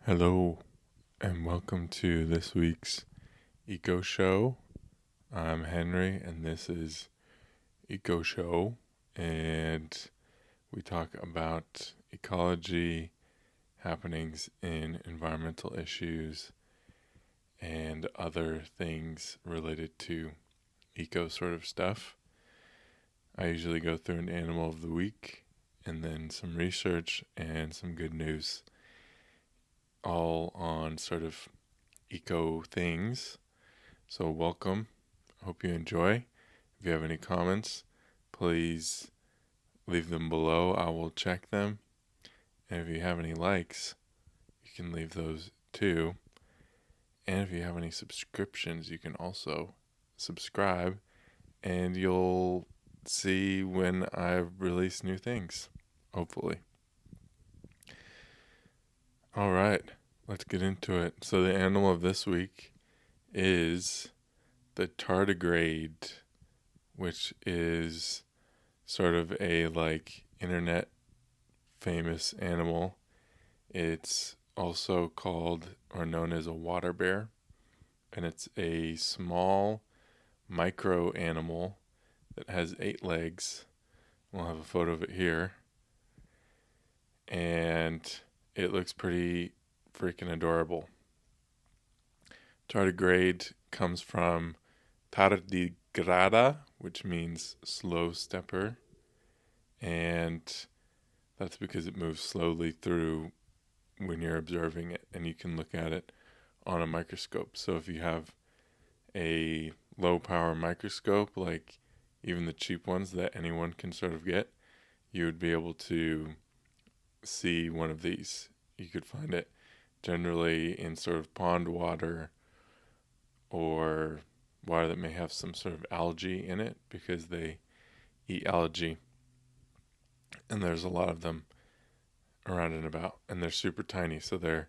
Hello, and welcome to this week's Eco Show. I'm Henry, and this is Eco Show, and we talk about ecology, happenings in environmental issues, and other things related to eco sort of stuff. I usually go through an animal of the week, and then some research and some good news, all on sort of eco things. So welcome. Hope you enjoy. If you have any comments, please leave them below. I will check them. And if you have any likes, you can leave those too. And if you have any subscriptions, you can also subscribe and you'll see when I release new things, hopefully. All right, let's get into it. So the animal of this week is the tardigrade, which is sort of a internet famous animal. It's also called or known as a water bear, and it's a small micro animal that has 8 legs. We'll have a photo of it here, and it looks pretty freaking adorable. Tardigrade comes from tardigrada, which means slow stepper, and that's because it moves slowly through when you're observing it, and you can look at it on a microscope. So if you have a low power microscope, like even the cheap ones that anyone can sort of get, you would be able to see one of these. You could find it generally in sort of pond water or water that may have some sort of algae in it, because they eat algae, and there's a lot of them around and about, and they're super tiny, so they're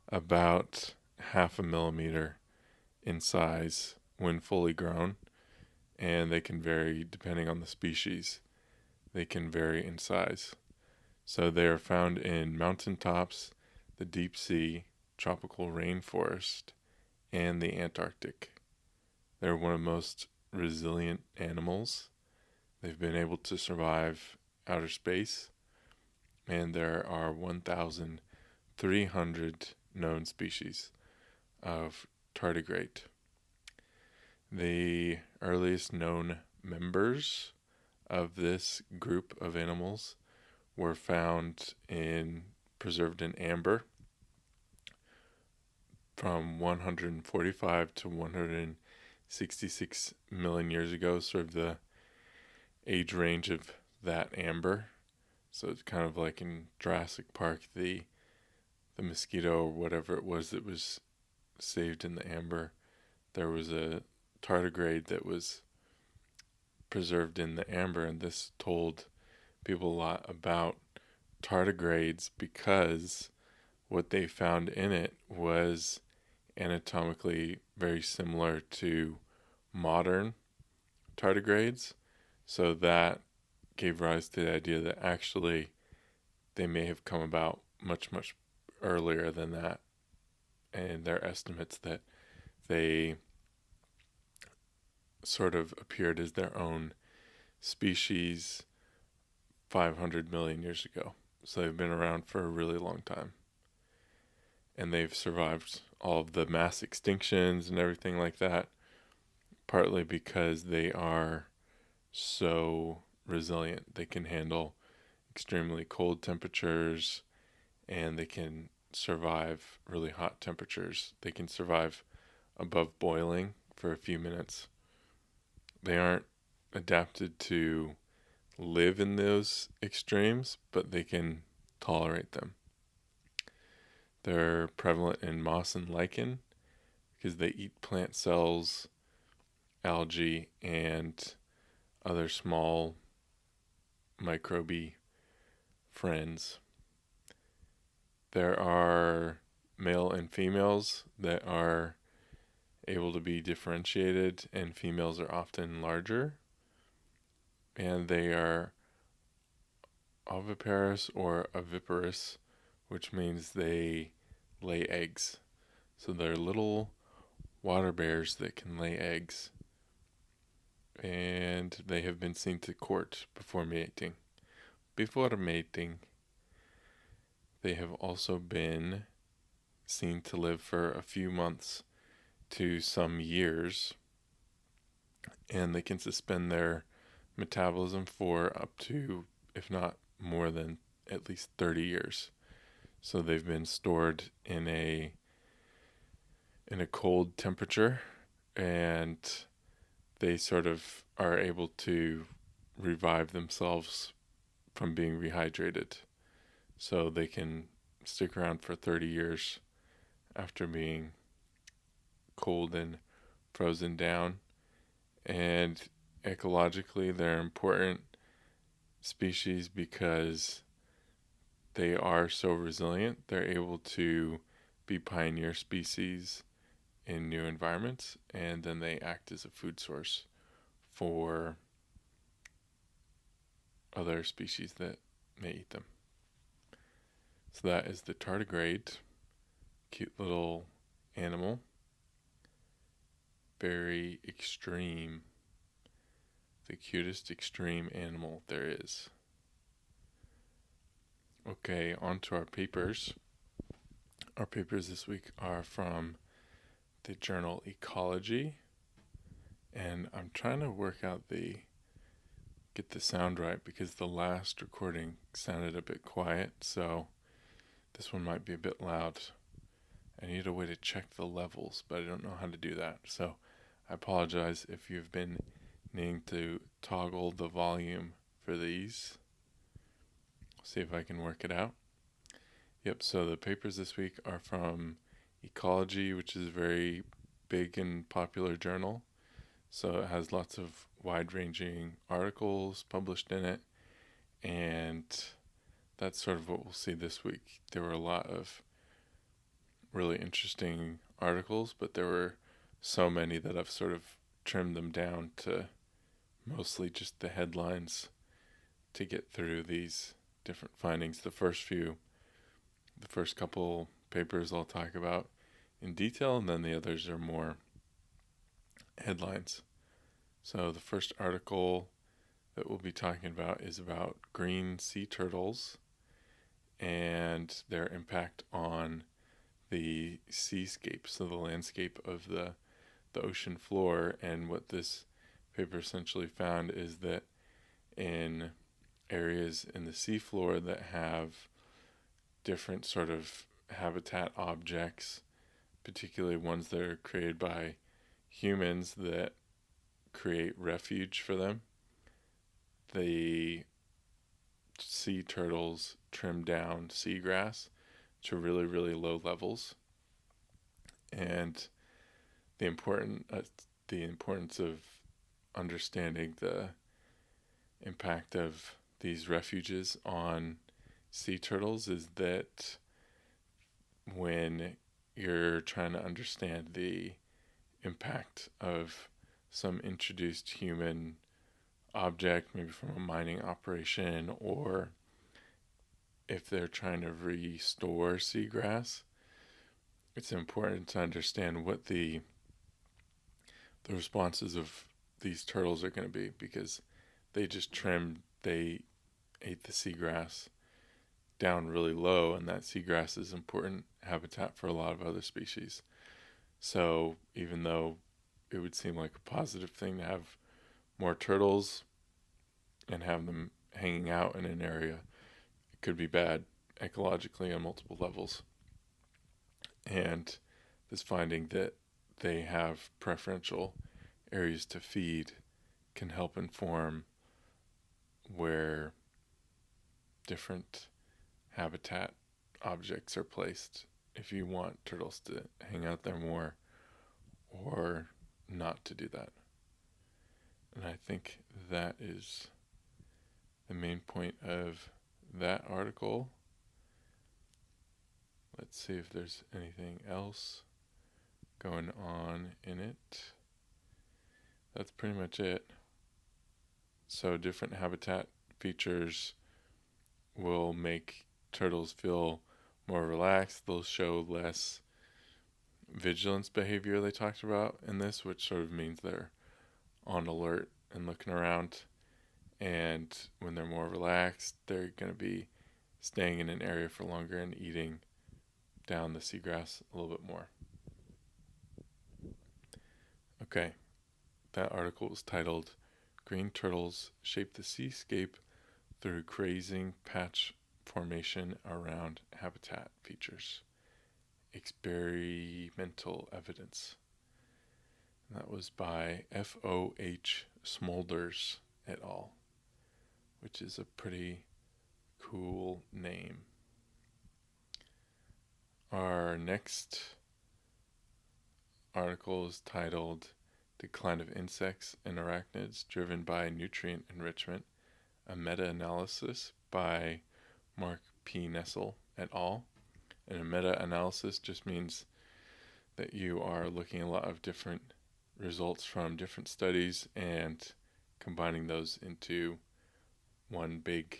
about half a millimeter in size when fully grown, and they can vary depending on the species. They can vary in size. So they are found in mountaintops, the deep sea, tropical rainforest, and the Antarctic. They're one of the most resilient animals. They've been able to survive outer space, and there are 1,300 known species of tardigrade. The earliest known members of this group of animals were found preserved in amber from 145 to 166 million years ago, sort of the age range of that amber. So it's kind of like in Jurassic Park, the mosquito or whatever it was that was saved in the amber. There was a tardigrade that was preserved in the amber, and this told people a lot about tardigrades because what they found in it was anatomically very similar to modern tardigrades. So that gave rise to the idea that actually they may have come about much, much earlier than that. And their estimates that they sort of appeared as their own species 500 million years ago. So they've been around for a really long time. And they've survived all of the mass extinctions and everything like that, partly because they are so resilient. They can handle extremely cold temperatures, and they can survive really hot temperatures. They can survive above boiling for a few minutes. They aren't adapted to live in those extremes, but they can tolerate them. They're prevalent in moss and lichen because they eat plant cells, algae, and other small microbe friends. There are male and females that are able to be differentiated, and females are often larger, and they are oviparous or oviparous, which means they lay eggs. So they're little water bears that can lay eggs. And they have been seen to court before mating. Before mating, they have also been seen to live for a few months to some years, and they can suspend their metabolism for up to, if not more than, at least 30 years. So they've been stored in a cold temperature, and they sort of are able to revive themselves from being rehydrated. So they can stick around for 30 years after being cold and frozen down. And ecologically, they're important species because they are so resilient. They're able to be pioneer species in new environments, and then they act as a food source for other species that may eat them. So that is the tardigrade. Cute little animal. Very extreme. The cutest extreme animal there is. Okay, on to our papers. Our papers this week are from the journal Ecology, and I'm trying to work out get the sound right because the last recording sounded a bit quiet, so this one might be a bit loud. I need a way to check the levels, but I don't know how to do that, so I apologize if you've been needing to toggle the volume for these. See if I can work it out. Yep, so the papers this week are from Ecology, which is a very big and popular journal. So it has lots of wide-ranging articles published in it, and that's sort of what we'll see this week. There were a lot of really interesting articles, but there were so many that I've sort of trimmed them down to mostly just the headlines to get through these different findings. The first couple papers I'll talk about in detail, and then the others are more headlines. So the first article that we'll be talking about is about green sea turtles and their impact on the seascape, so the landscape of the ocean floor. And what this paper essentially found is that in areas in the seafloor that have different sort of habitat objects, particularly ones that are created by humans that create refuge for them, the sea turtles trim down seagrass to really, really low levels. And the importance of understanding the impact of these refuges on sea turtles is that when you're trying to understand the impact of some introduced human object, maybe from a mining operation, or if they're trying to restore seagrass, it's important to understand what the responses of these turtles are going to be, because they ate the seagrass down really low, and that seagrass is important habitat for a lot of other species. So even though it would seem like a positive thing to have more turtles and have them hanging out in an area, it could be bad ecologically on multiple levels. And this finding that they have preferential areas to feed can help inform where different habitat objects are placed, if you want turtles to hang out there more or not to do that. And I think that is the main point of that article. Let's see if there's anything else going on in it. That's pretty much it. So different habitat features will make turtles feel more relaxed, they'll show less vigilance behavior they talked about in this, which sort of means they're on alert and looking around. And when they're more relaxed, they're going to be staying in an area for longer and eating down the seagrass a little bit more. Okay, that article was titled Green Turtles Shape the Seascape Through Grazing Patch Formation Around Habitat Features. Experimental Evidence. And that was by F.O.H. Smulders et al., which is a pretty cool name. Our next article is titled Decline of Insects and Arachnids Driven by Nutrient Enrichment, a meta-analysis by Mark P. Nessel et al. And a meta-analysis just means that you are looking at a lot of different results from different studies and combining those into one big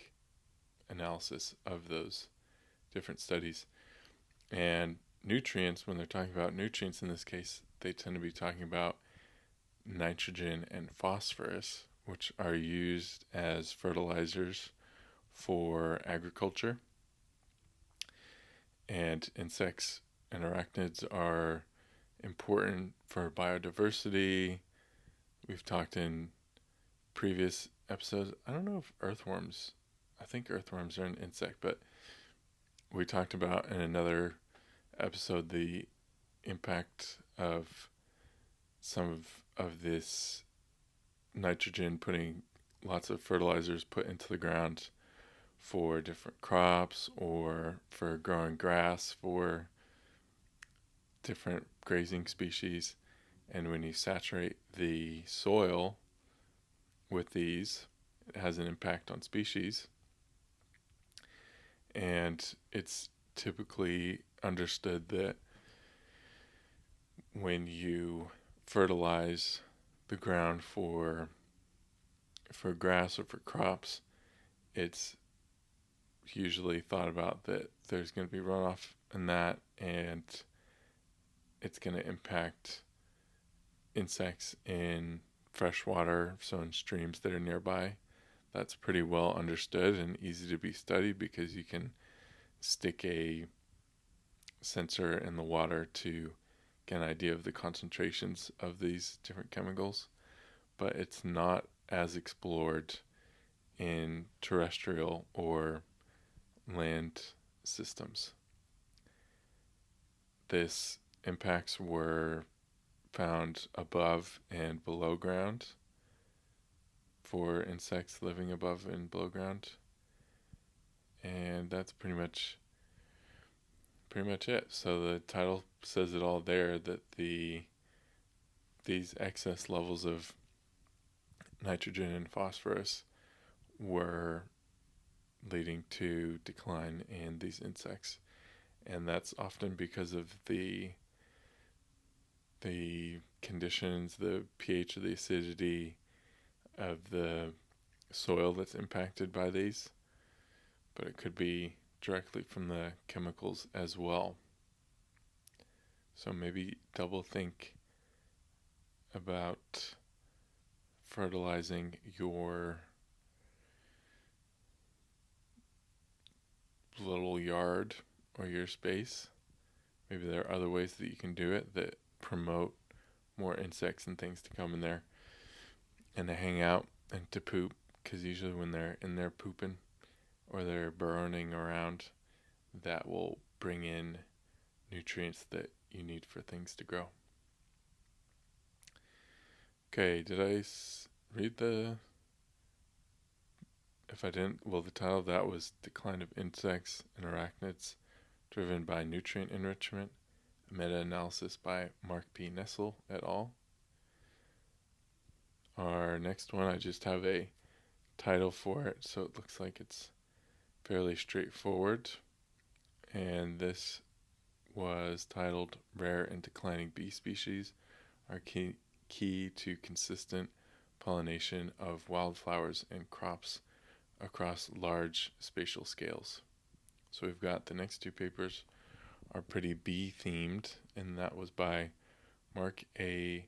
analysis of those different studies. And nutrients, when they're talking about nutrients in this case, they tend to be talking about nitrogen and phosphorus, which are used as fertilizers for agriculture. And insects and arachnids are important for biodiversity. We've talked in previous episodes. I don't know if earthworms, I think earthworms are an insect, but we talked about in another episode the impact of some of this nitrogen, putting lots of fertilizers put into the ground for different crops or for growing grass for different grazing species. And when you saturate the soil with these, it has an impact on species. And it's typically understood that when you fertilize the ground for grass or for crops, it's usually thought about that there's going to be runoff in that, and it's going to impact insects in freshwater, so in streams that are nearby. That's pretty well understood and easy to be studied because you can stick a sensor in the water to get an idea of the concentrations of these different chemicals, but it's not as explored in terrestrial or land systems. This impacts were found above and below ground for insects living above and below ground, and that's pretty much it. So the title says it all there, that these excess levels of nitrogen and phosphorus were leading to decline in these insects, and that's often because of the conditions, the pH, of the acidity of the soil that's impacted by these, but it could be directly from the chemicals as well. So maybe double think about fertilizing your little yard or your space. Maybe there are other ways that you can do it that promote more insects and things to come in there and to hang out and to poop, because usually when they're in there pooping or they're burrowing around, that will bring in nutrients that you need for things to grow. Okay, did I read if I didn't, well, the title of that was Decline of Insects and Arachnids Driven by Nutrient Enrichment, a meta-analysis by Mark P. Nessel et al. Our next one, I just have a title for it, so it looks like it's fairly straightforward. And this was titled Rare and Declining Bee Species Are Key to Consistent Pollination of Wildflowers and Crops Across Large Spatial Scales. So we've got the next two papers are pretty bee themed, and that was by Mark A.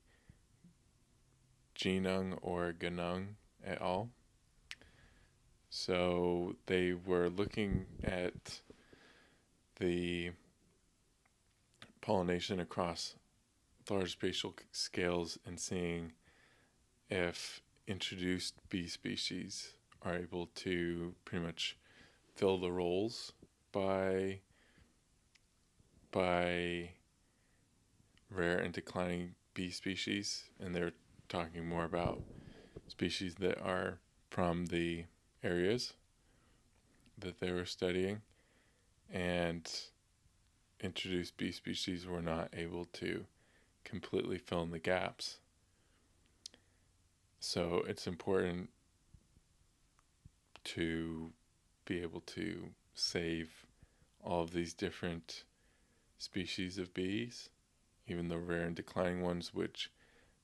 Genung or Genung et al. So they were looking at the pollination across large spatial scales and seeing if introduced bee species are able to pretty much fill the roles by rare and declining bee species, and they're talking more about species that are from the areas that they were studying, and introduced bee species were not able to completely fill in the gaps. So it's important to be able to save all of these different species of bees, even the rare and declining ones, which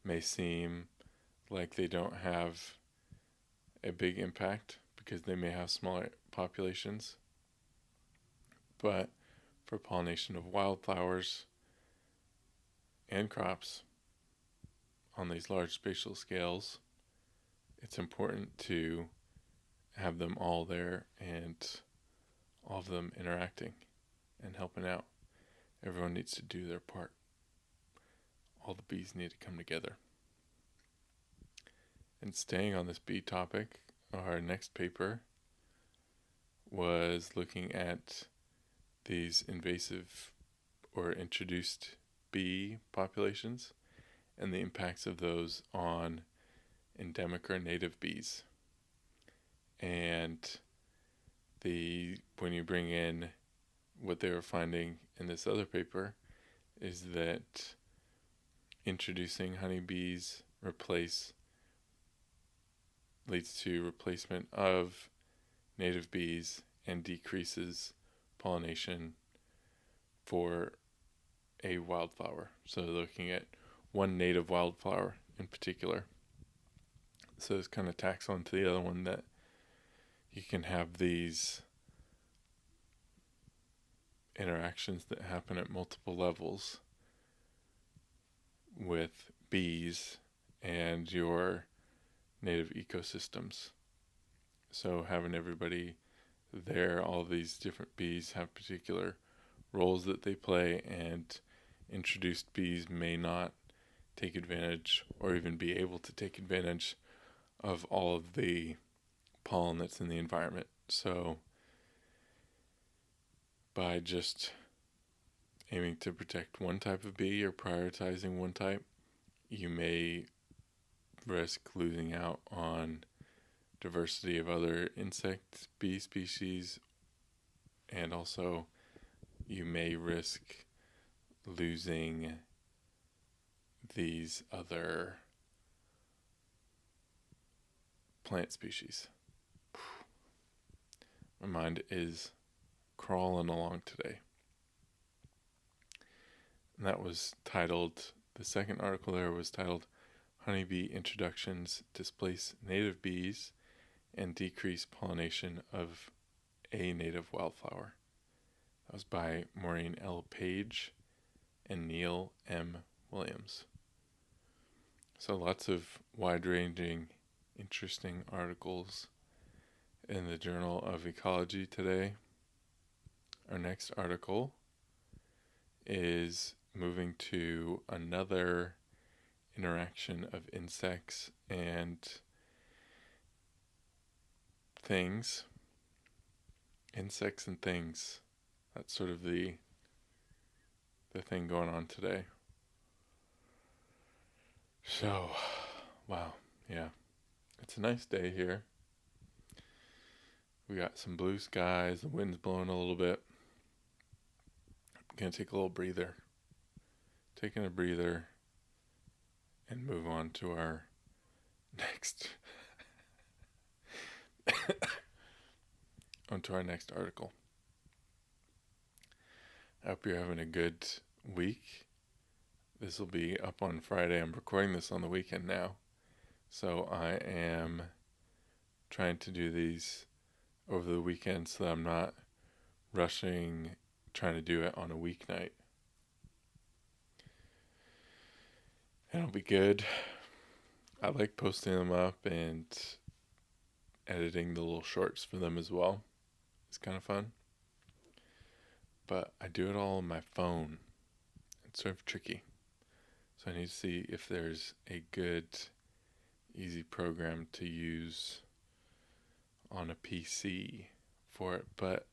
may seem like they don't have a big impact because they may have smaller populations. But for pollination of wildflowers and crops on these large spatial scales, it's important to have them all there and all of them interacting and helping out. Everyone needs to do their part. All the bees need to come together. And staying on this bee topic, our next paper was looking at these invasive or introduced bee populations and the impacts of those on endemic or native bees. And when you bring in what they were finding in this other paper is that introducing honeybees leads to replacement of native bees and decreases pollination for a wildflower. So looking at one native wildflower in particular. So this kind of tacks on to the other one that you can have these interactions that happen at multiple levels with bees and your native ecosystems. So having everybody there, all these different bees have particular roles that they play, and introduced bees may not take advantage or even be able to take advantage of all of the pollen that's in the environment. So by just aiming to protect one type of bee or prioritizing one type, you may risk losing out on diversity of other insect bee species, and also you may risk losing these other plant species. My mind is crawling along today. And that was titled, the second article there was titled, Honeybee Introductions Displace Native Bees and Decrease Pollination of a Native Wildflower. That was by Maureen L. Page and Neal M. Williams. So lots of wide-ranging, interesting articles in the Journal of Ecology today. Our next article is moving to another interaction of insects and things. Insects and things. That's sort of the thing going on today. So, wow, yeah. It's a nice day here. We got some blue skies, the wind's blowing a little bit. I'm going to take a little breather. Taking a breather and move on to our next article. I hope you're having a good week. This will be up on Friday. I'm recording this on the weekend now. So I am trying to do these over the weekend so that I'm not rushing, trying to do it on a weeknight. And it'll be good. I like posting them up and editing the little shorts for them as well. It's kind of fun. But I do it all on my phone. It's sort of tricky. So I need to see if there's a good, easy program to use on a PC for it. But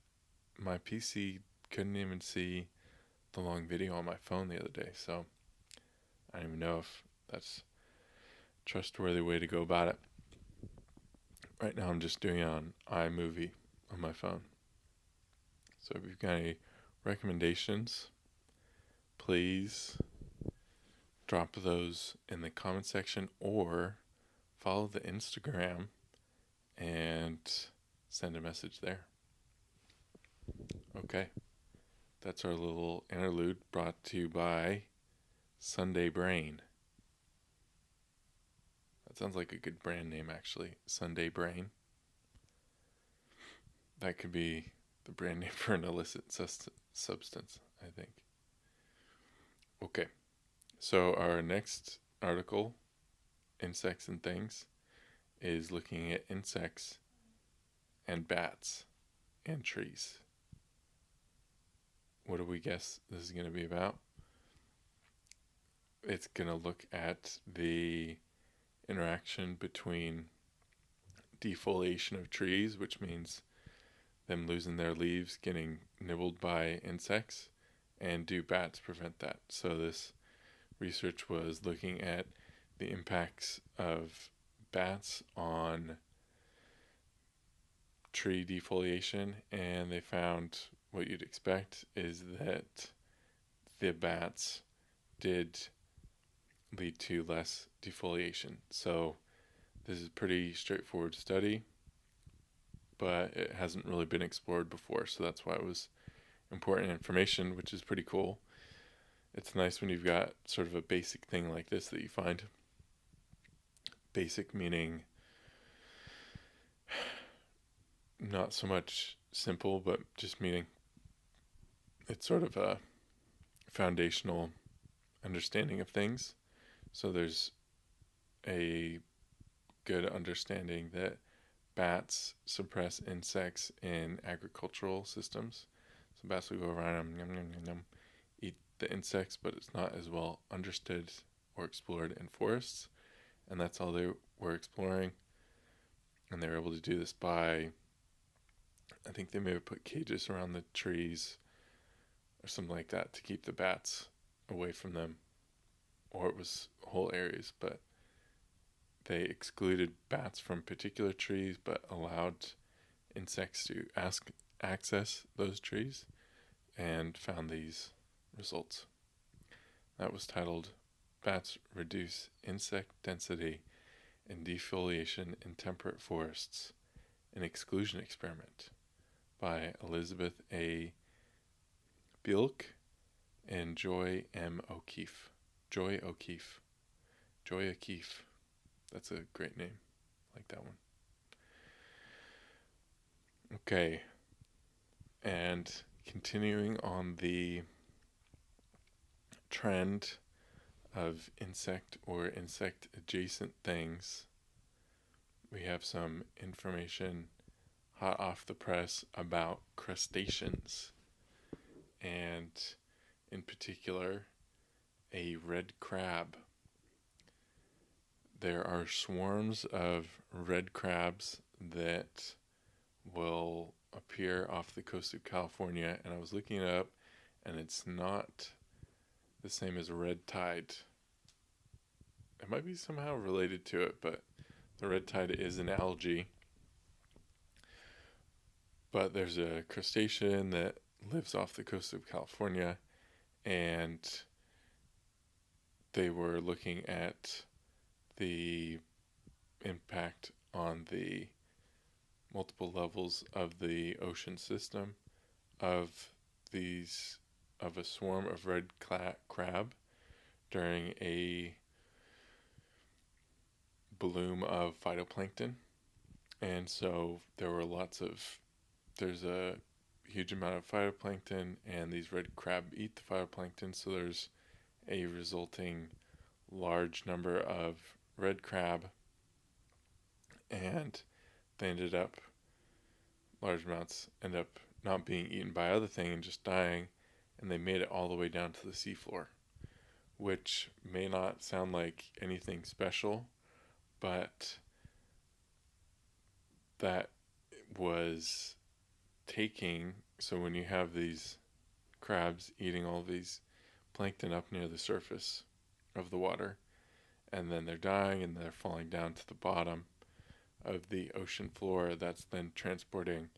my PC couldn't even see the long video on my phone the other day. So I don't even know if that's a trustworthy way to go about it. Right now I'm just doing it on iMovie on my phone. So if you've got any recommendations, please drop those in the comment section or follow the Instagram and send a message there. Okay, that's our little interlude brought to you by Sunday Brain. That sounds like a good brand name, actually. Sunday Brain. That could be the brand name for an illicit substance, I think. Okay, so our next article, Insects and Things, is looking at insects and bats and trees. What do we guess this is going to be about? It's going to look at the interaction between defoliation of trees, which means them losing their leaves, getting nibbled by insects, and do bats prevent that? So this research was looking at the impacts of bats on tree defoliation, and they found what you'd expect is that the bats did lead to less defoliation. So this is a pretty straightforward study, but it hasn't really been explored before, so that's why it was important information, which is pretty cool. It's nice when you've got sort of a basic thing like this that you find. Basic meaning not so much simple, but just meaning it's sort of a foundational understanding of things. So there's a good understanding that bats suppress insects in agricultural systems. So bats will go around and eat the insects, but it's not as well understood or explored in forests. And that's all they were exploring. And they were able to do this by, I think they may have put cages around the trees or something like that to keep the bats away from them. Or it was whole areas, but they excluded bats from particular trees but allowed insects to access those trees and found these results. That was titled Bats Reduce Insect Density and Defoliation in Temperate Forests, an Exclusion Experiment by Elizabeth A. Beilke and Joy M. O'Keefe. Joy O'Keefe. Joy O'Keefe. That's a great name. I like that one. Okay. And continuing on the trend of insect or insect adjacent things, we have some information hot off the press about crustaceans, and in particular a red crab. There are swarms of red crabs that will appear off the coast of California, and I was looking it up, and it's not the same as red tide. It might be somehow related to it, but the red tide is an algae. But there's a crustacean that lives off the coast of California, and they were looking at the impact on the multiple levels of the ocean system of a swarm of red crab during a bloom of phytoplankton. And so there's a huge amount of phytoplankton, and these red crab eat the phytoplankton, so there's a resulting large number of red crab, and large amounts end up not being eaten by other things and just dying, and they made it all the way down to the seafloor, which may not sound like anything special, but that was so when you have these crabs eating all these plankton up near the surface of the water, and then they're dying and they're falling down to the bottom of the ocean floor, that's then transporting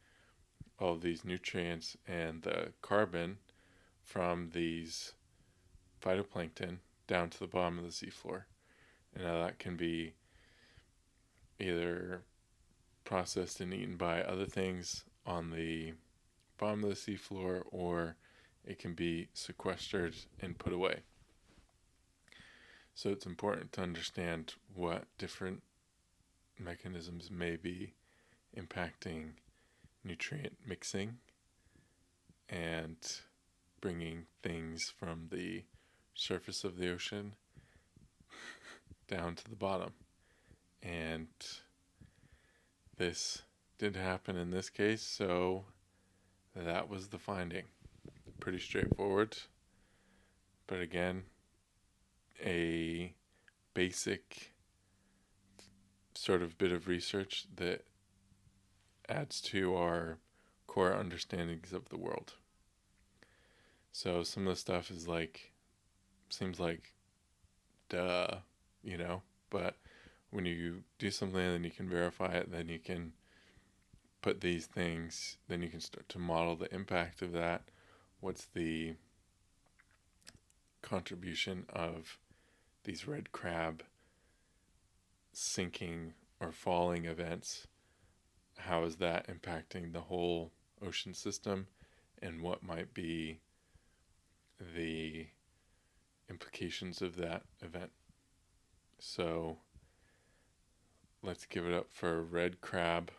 all of these nutrients and the carbon from these phytoplankton down to the bottom of the seafloor. And now that can be either processed and eaten by other things on the bottom of the seafloor, or it can be sequestered and put away. So it's important to understand what different mechanisms may be impacting nutrient mixing and bringing things from the surface of the ocean down to the bottom. And this did happen in this case, so that was the finding. Pretty straightforward, but again, a basic sort of bit of research that adds to our core understandings of the world. So some of the stuff is seems like duh, but when you do something and then you can verify it, then you can put these things, then you can start to model the impact of that. What's the contribution of these red crab sinking or falling events? How is that impacting the whole ocean system, and what might be the implications of that event? So let's give it up for red crab,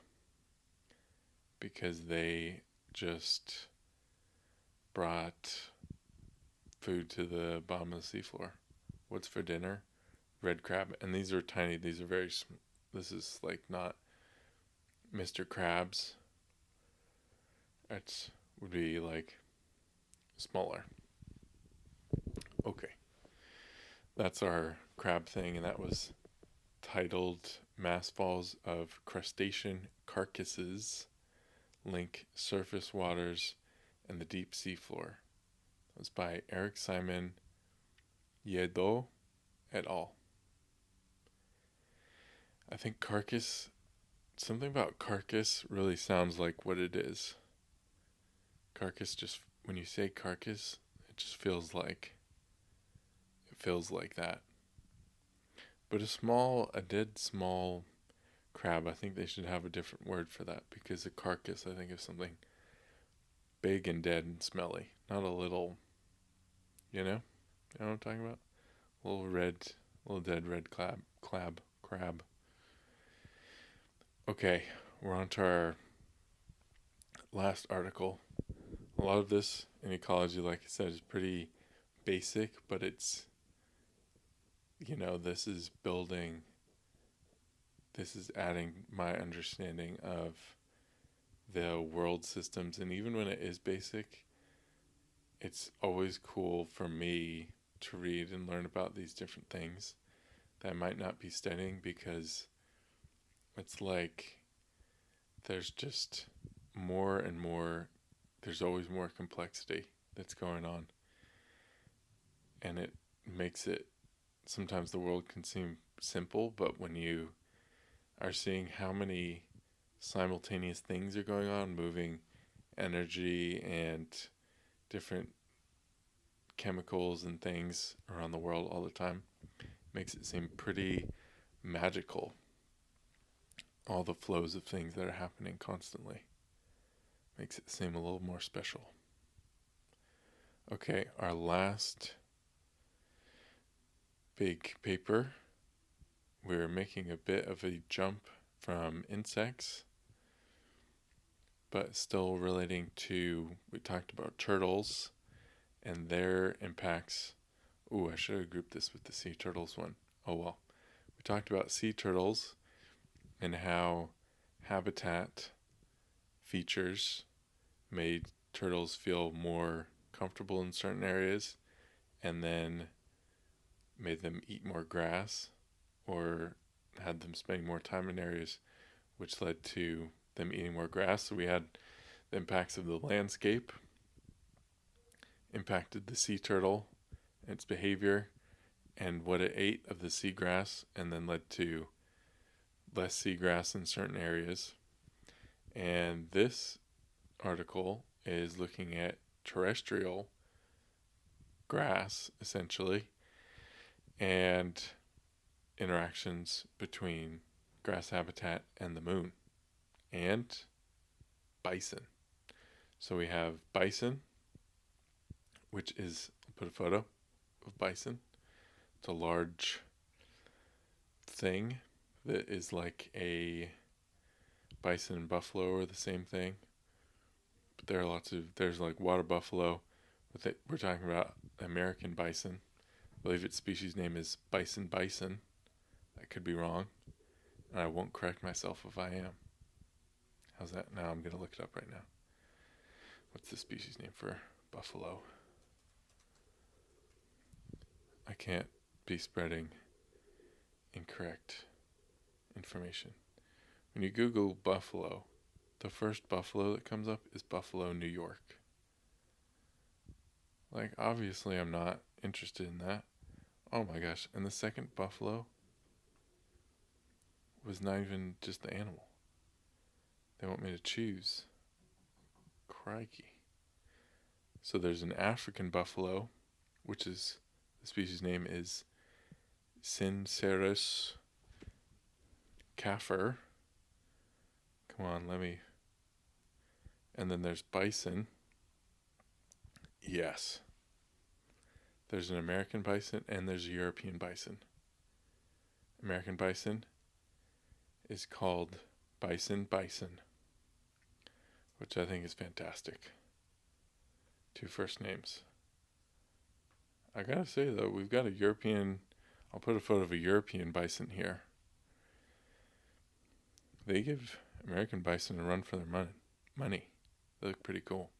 because they just brought food to the bottom of the seafloor. What's for dinner? Red crab. And these are tiny. These are this is like not Mr. Krabs. It would be like smaller. Okay. That's our crab thing, and that was titled Mass Falls of Crustacean Carcasses Link Surface Waters and the Deep Seafloor. It was by Erik Simon-Lledó et al. I think something about carcass really sounds like what it is. Carcass, just when you say carcass, it just feels like that. But a dead small crab, I think they should have a different word for that, because a carcass, I think, is something big and dead and smelly, not a little, you know what I'm talking about? Little dead red crab. Okay, we're on to our last article. A lot of this in ecology, like I said, is pretty basic, but it's, this is adding my understanding of the world systems. And even when it is basic, it's always cool for me to read and learn about these different things that I might not be studying, because it's like there's just more and more, there's always more complexity that's going on. And it makes it, sometimes the world can seem simple, but when you are seeing how many simultaneous things are going on, moving energy and different chemicals and things around the world all the time, makes it seem pretty magical. All the flows of things that are happening constantly makes it seem a little more special. Okay, our last big paper, we're making a bit of a jump from insects but still relating to, we talked about turtles and their impacts. Ooh, I should have grouped this with the sea turtles one. Oh well. We talked about sea turtles and how habitat features made turtles feel more comfortable in certain areas and then made them eat more grass or had them spending more time in areas which led to them eating more grass. So we had the impacts of the landscape impacted the sea turtle, its behavior, and what it ate of the seagrass, and then led to less seagrass in certain areas. And this article is looking at terrestrial grass, essentially, and interactions between grass habitat and the moon, and bison. So we have bison, which is, I'll put a photo of bison. It's a large thing that is like a bison and buffalo are the same thing. But there are there's like water buffalo, but we're talking about American bison. I believe its species name is bison. I could be wrong, and I won't correct myself if I am. How's that? Now I'm going to look it up right now. What's the species name for buffalo? I can't be spreading incorrect information. When you Google buffalo, the first buffalo that comes up is Buffalo, New York. Like, obviously I'm not interested in that. Oh my gosh, and the second buffalo was not even just the animal. They want me to choose. Crikey. So there's an African buffalo, which is, the species name is Cincerus Kaffir. Come on, and then there's bison. Yes. There's an American bison and there's a European bison. American bison is called bison, which I think is fantastic. 2 first names. I gotta say though, we've got a European, I'll put a photo of a European bison here. They give American bison a run for their money. They look pretty cool.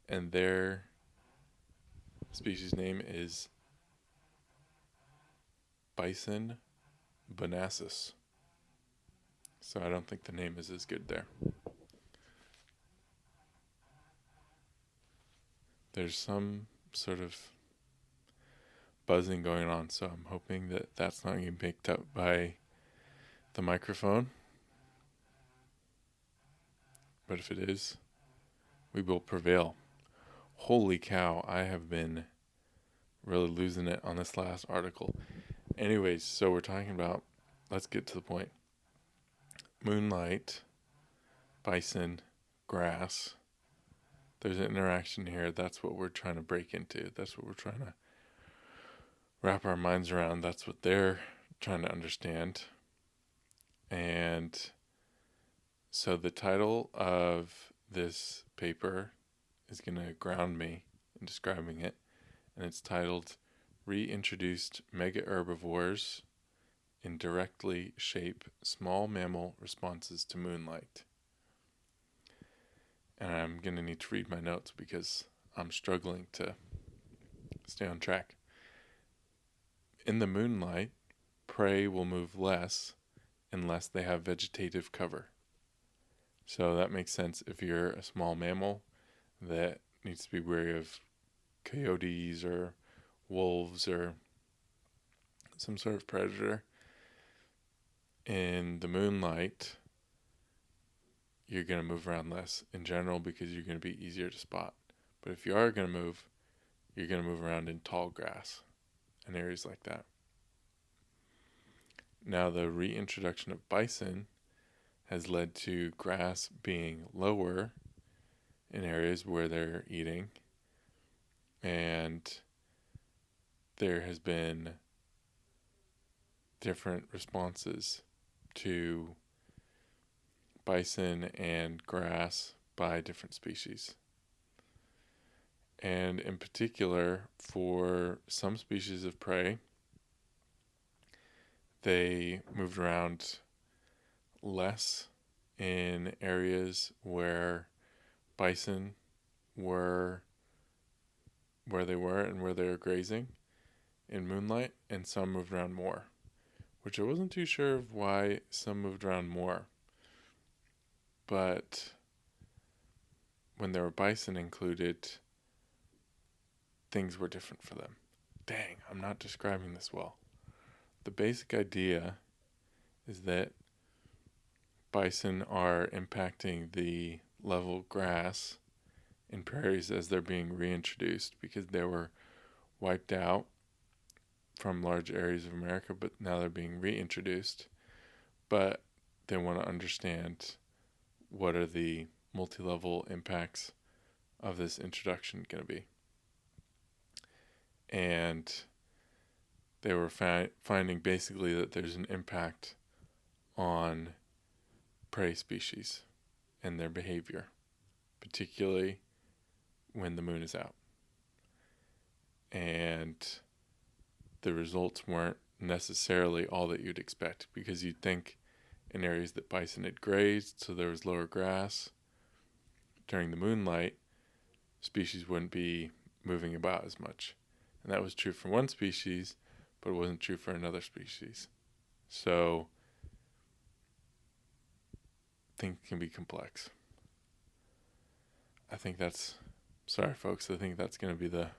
And their species name is bison bonasus. So I don't think the name is as good there. There's some sort of buzzing going on, so I'm hoping that that's not getting picked up by the microphone. But if it is, we will prevail. Holy cow, I have been really losing it on this last article. Anyways, so we're talking about, let's get to the point. Moonlight, bison, grass. There's an interaction here. That's what we're trying to break into. That's what we're trying to wrap our minds around. That's what they're trying to understand. And so the title of this paper is going to ground me in describing it. And it's titled Reintroduced Megaherbivores Indirectly Shape Small Mammal Responses to Moonlight. And I'm going to need to read my notes because I'm struggling to stay on track. In the moonlight, prey will move less unless they have vegetative cover. So that makes sense if you're a small mammal that needs to be wary of coyotes or wolves or some sort of predator. In the moonlight, you're going to move around less in general because you're going to be easier to spot. But if you are going to move, you're going to move around in tall grass and areas like that. Now, the reintroduction of bison has led to grass being lower in areas where they're eating, and there has been different responses to bison and grass by different species. And in particular, for some species of prey, they moved around less in areas where bison were where they were and where they were grazing in moonlight, and some moved around more, which I wasn't too sure of why some moved around more. But when there were bison included, things were different for them. Dang, I'm not describing this well. The basic idea is that bison are impacting the level grass in prairies as they're being reintroduced because they were wiped out from large areas of America, but now they're being reintroduced. But they want to understand what are the multi-level impacts of this introduction going to be. And they were finding basically that there's an impact on prey species and their behavior, particularly when the moon is out. And the results weren't necessarily all that you'd expect, because you'd think in areas that bison had grazed, so there was lower grass, during the moonlight, species wouldn't be moving about as much. And that was true for one species, but it wasn't true for another species. So things can be complex. I think that's going to be the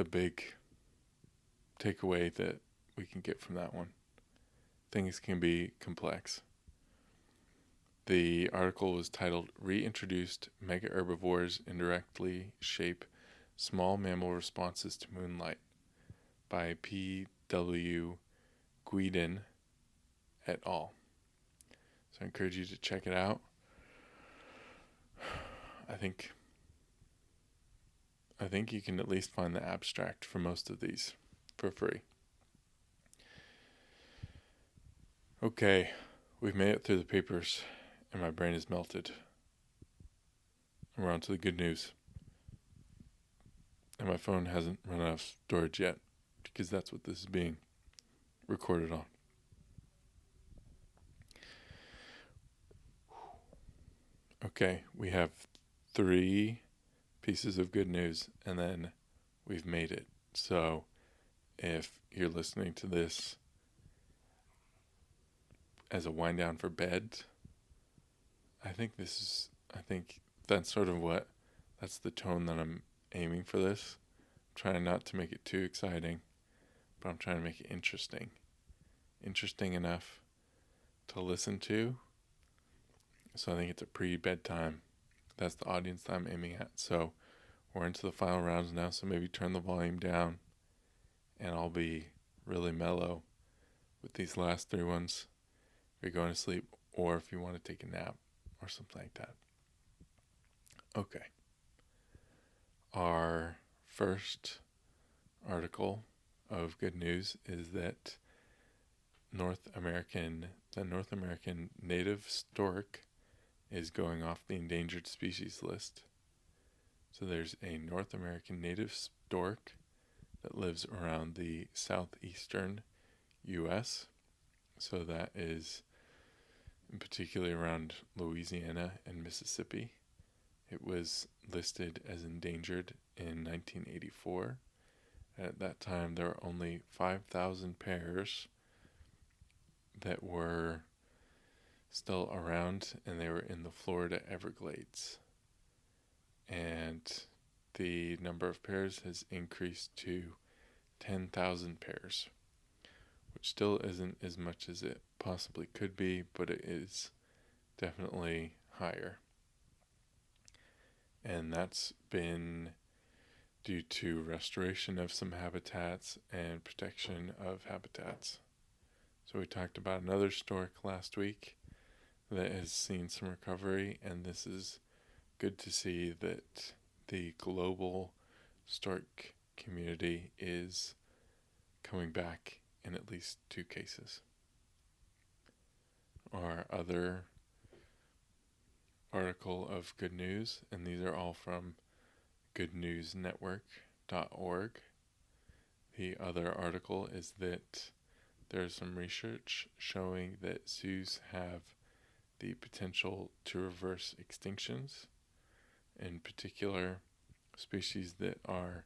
big takeaway that we can get from that one. Things can be complex. The article was titled "Reintroduced Megaherbivores Indirectly Shape Small Mammal Responses to Moonlight" by P.W. Guidon et al. So I encourage you to check it out. I think you can at least find the abstract for most of these for free. Okay, we've made it through the papers, and my brain is melted. We're on to the good news. And my phone hasn't run out of storage yet, because that's what this is being recorded on. Okay, we have 3 pieces of good news, and then we've made it. So if you're listening to this as a wind down for bed, I think that's the tone that I'm aiming for this. I'm trying not to make it too exciting, but I'm trying to make it interesting enough to listen to. So I think it's a pre-bedtime. That's the audience that I'm aiming at. So we're into the final rounds now, so maybe turn the volume down, and I'll be really mellow with these last 3 ones if you're going to sleep, or if you want to take a nap or something like that. Okay. Our first article of good news is that the North American native stork is going off the endangered species list. So there's a North American native stork that lives around the southeastern U.S. So that is in particularly around Louisiana and Mississippi. It was listed as endangered in 1984. At that time, there were only 5,000 pairs that were still around, and they were in the Florida Everglades. And the number of pairs has increased to 10,000 pairs, which still isn't as much as it possibly could be, but it is definitely higher. And that's been due to restoration of some habitats and protection of habitats. So we talked about another stork last week that has seen some recovery, and this is good to see that the global stork community is coming back in at least 2 cases. our other article of good news, and these are all from goodnewsnetwork.org. The other article is that there's some research showing that zoos have the potential to reverse extinctions, in particular species that are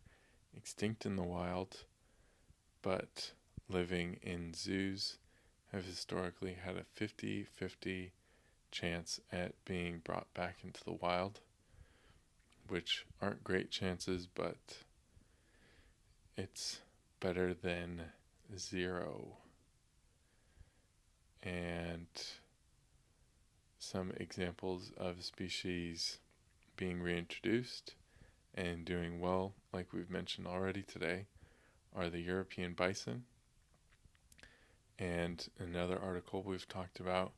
extinct in the wild but living in zoos have historically had a 50-50 chance at being brought back into the wild, which aren't great chances, but it's better than 0. And some examples of species being reintroduced and doing well, like we've mentioned already today, are the European bison. And another article we've talked about,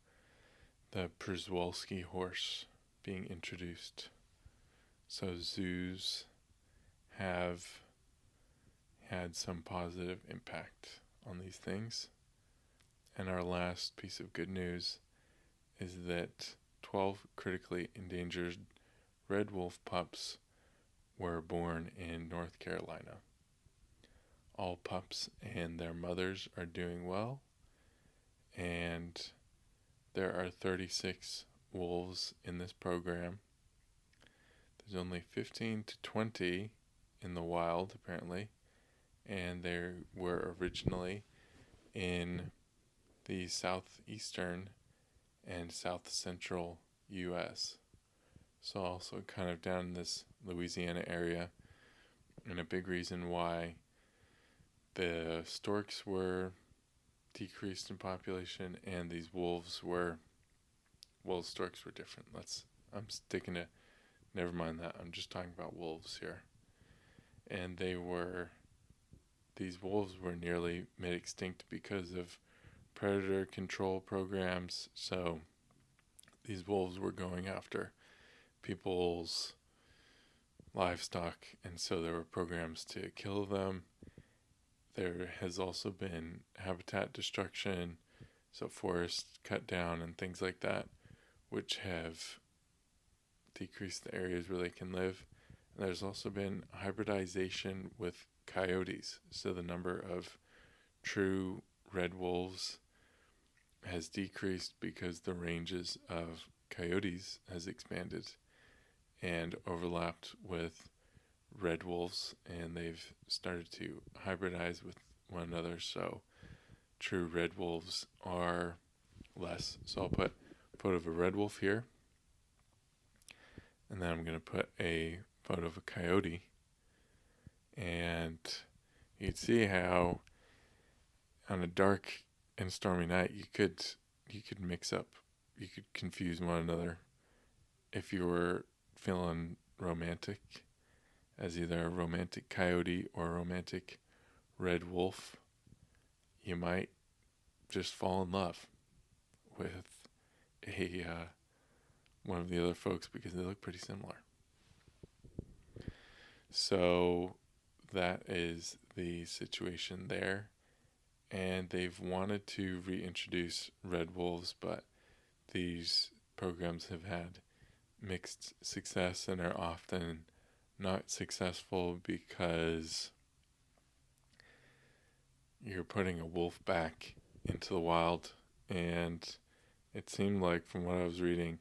the Przewalski horse being introduced. So zoos have had some positive impact on these things. And our last piece of good news is that 12 critically endangered red wolf pups were born in North Carolina. All pups and their mothers are doing well, and there are 36 wolves in this program. There's only 15 to 20 in the wild, apparently, and they were originally in the southeastern and south central U.S. So also kind of down in this Louisiana area, and a big reason why the storkz were decreased in population and these wolves were, well, storkz were different. I'm sticking to, never mind that, I'm just talking about wolves here. And these wolves were nearly made extinct because of predator control programs. So these wolves were going after people's livestock, and so there were programs to kill them. There has also been habitat destruction, so forests cut down and things like that, which have decreased the areas where they can live. And there's also been hybridization with coyotes, so the number of true red wolves has decreased because the ranges of coyotes has expanded and overlapped with red wolves, and they've started to hybridize with one another, so true red wolves are less. So I'll put a photo of a red wolf here, and then I'm going to put a photo of a coyote, and you can see how on a dark and stormy night you could mix up, you could confuse one another. If you were feeling romantic as either a romantic coyote or a romantic red wolf, you might just fall in love with one of the other folks because they look pretty similar. So that is the situation there, and they've wanted to reintroduce red wolves, but these programs have had mixed success and are often not successful because you're putting a wolf back into the wild, and it seemed like from what I was reading,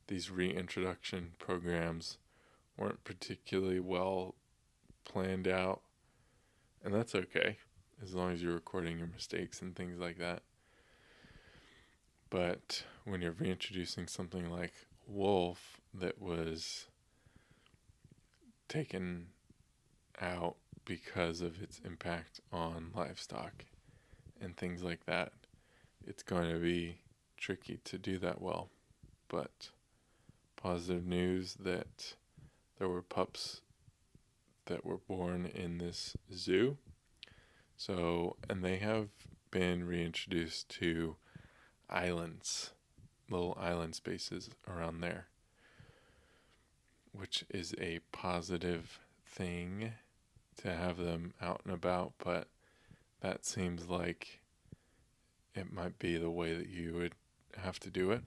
these reintroduction programs weren't particularly well planned out, and that's okay as long as you're recording your mistakes and things like that. But when you're reintroducing something like wolf that was taken out because of its impact on livestock and things like that, it's going to be tricky to do that well. But positive news that there were pups that were born in this zoo. So, and they have been reintroduced to islands, little island spaces around there, which is a positive thing to have them out and about, but that seems like it might be the way that you would have to do it,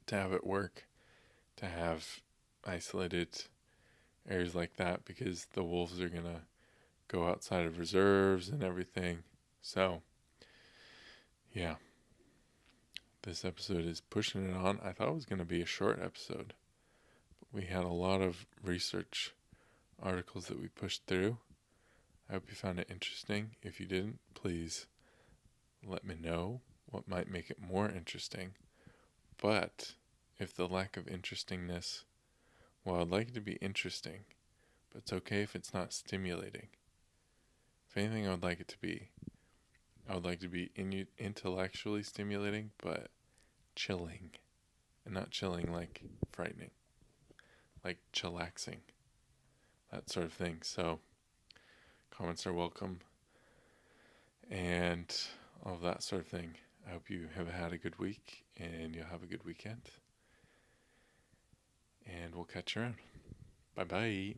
to have it work, to have isolated areas like that, because the wolves are going to go outside of reserves and everything. So, yeah, this episode is pushing it on. I thought it was going to be a short episode, but we had a lot of research articles that we pushed through. I hope you found it interesting. If you didn't, please let me know what might make it more interesting. But if the lack of interestingness, well, I'd like it to be interesting, but it's okay if it's not stimulating. If anything, I would like it to be, I would like to be intellectually stimulating, but chilling. And not chilling like frightening, like chillaxing, that sort of thing. So comments are welcome and all of that sort of thing. I hope you have had a good week and you'll have a good weekend. And we'll catch you around. Bye-bye.